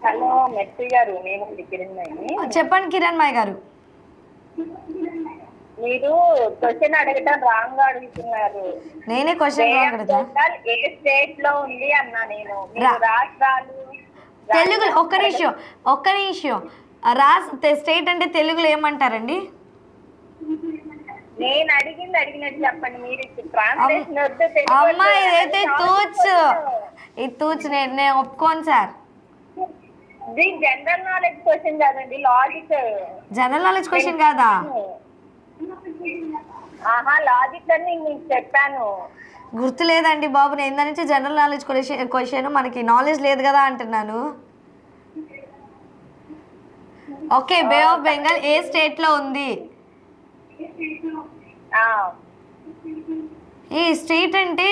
Hello mercy గారు, నేను కిరణ్మయిని. చెప్పండి కిరణ్ మాయ్ గారు. మీరు క్వశ్చన్ అడగటం రాంగ్ అడుగుతున్నారు. నేనే క్వశ్చన్ రాంగ్ అడుగుతా. ఏ స్టేట్ లో ఉంది అన్నా నేను. మీరు రాష్ట్రాలు తెలుగు ఒక్క నిమిషం స్టేట్ అంటే తెలుగులో ఏమంటారండి? నేను అడిగినట్టు చెప్పండి. మీరు ట్రాన్స్లేషన్ వద్దు. అమ్మా ఇదైతే తూచ్ నేను ఒప్పుకోను సార్. ఇది జనరల్ నాలెడ్జ్ క్వశ్చన్ కాదండి, లాజిక్. జనరల్ నాలెడ్జ్ క్వశ్చన్ కాదా? లాజిక్ అని మీకు చెప్పాను. గుర్తు లేదండి బాబు. నేను దాని నుంచి జనరల్ నాలెడ్జ్ క్వశ్చన్ మనకి నాలెడ్జ్ లేదు కదా అంటున్నాను. ఓకే, బే ఆఫ్ బెంగాల్ ఏ స్టేట్ లో ఉంది? ఈ స్టేట్ అంటే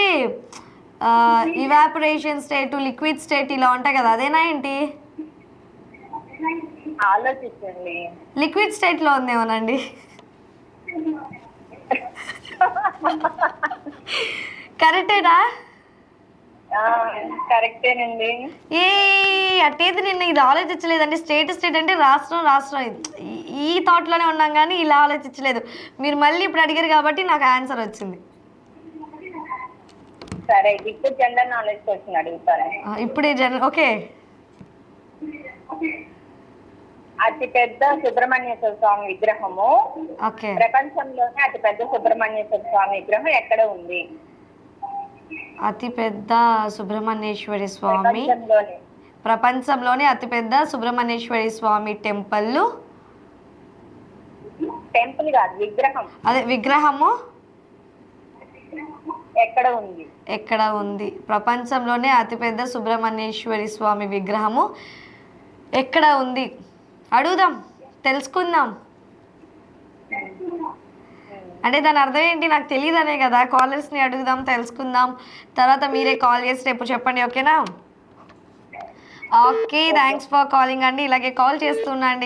ఇవాపరేషన్ స్టేట్, లిక్విడ్ స్టేట్ ఇలా ఉంటాయి కదా, అదేనా ఏంటి? ఆలోచించండి. లిక్విడ్ స్టేట్ లో ఉందేమోనండి. కరెక్టేనా? కరెక్టేనండి. అట్టేది నిన్న ఇది ఆలోచించలేదండి. స్టేట్ అంటే రాష్ట్రం ఈ థాట్ లోనే ఉన్నాం కానీ ఇలా ఆలోచించలేదు. మీరు మళ్ళీ ఇప్పుడు అడిగారు కాబట్టి నాకు ఆన్సర్ వచ్చింది. సరే, ఇప్పుడు జనరల్ నాలెడ్జ్ క్వశ్చన్ అడుగుతారా? ఇప్పుడు ఓకే. అతి పెద్ద సుబ్రహ్మణ్యేశ్వర స్వామి విగ్రహము ప్రపంచంలోనే అతి పెద్ద సుబ్రహ్మణ్యేశ్వర స్వామి విగ్రహం ఎక్కడ ఉంది? అతి పెద్ద సుబ్రహ్మణ్యేశ్వరి స్వామి ప్రపంచంలోనే అతిపెద్ద సుబ్రహ్మణ్యేశ్వరి స్వామి టెంపుల్ కాదు, విగ్రహం. అదే విగ్రహము ఎక్కడ ఉంది? ప్రపంచంలోనే అతిపెద్ద సుబ్రహ్మణ్యేశ్వరి స్వామి విగ్రహము ఎక్కడ ఉంది? అడుగుదాం, తెలుసుకుందాం. అంటే దాని అర్థం ఏంటి నాకు తెలియదనే కదా. కాలర్స్ని అడుగుదాం, తెలుసుకుందాం. తర్వాత మీరే కాల్ చేసి రేపు చెప్పండి, ఓకేనా? ఓకే, థ్యాంక్స్ ఫర్ కాలింగ్ అండి. ఇలాగే కాల్ చేస్తున్నా అండి.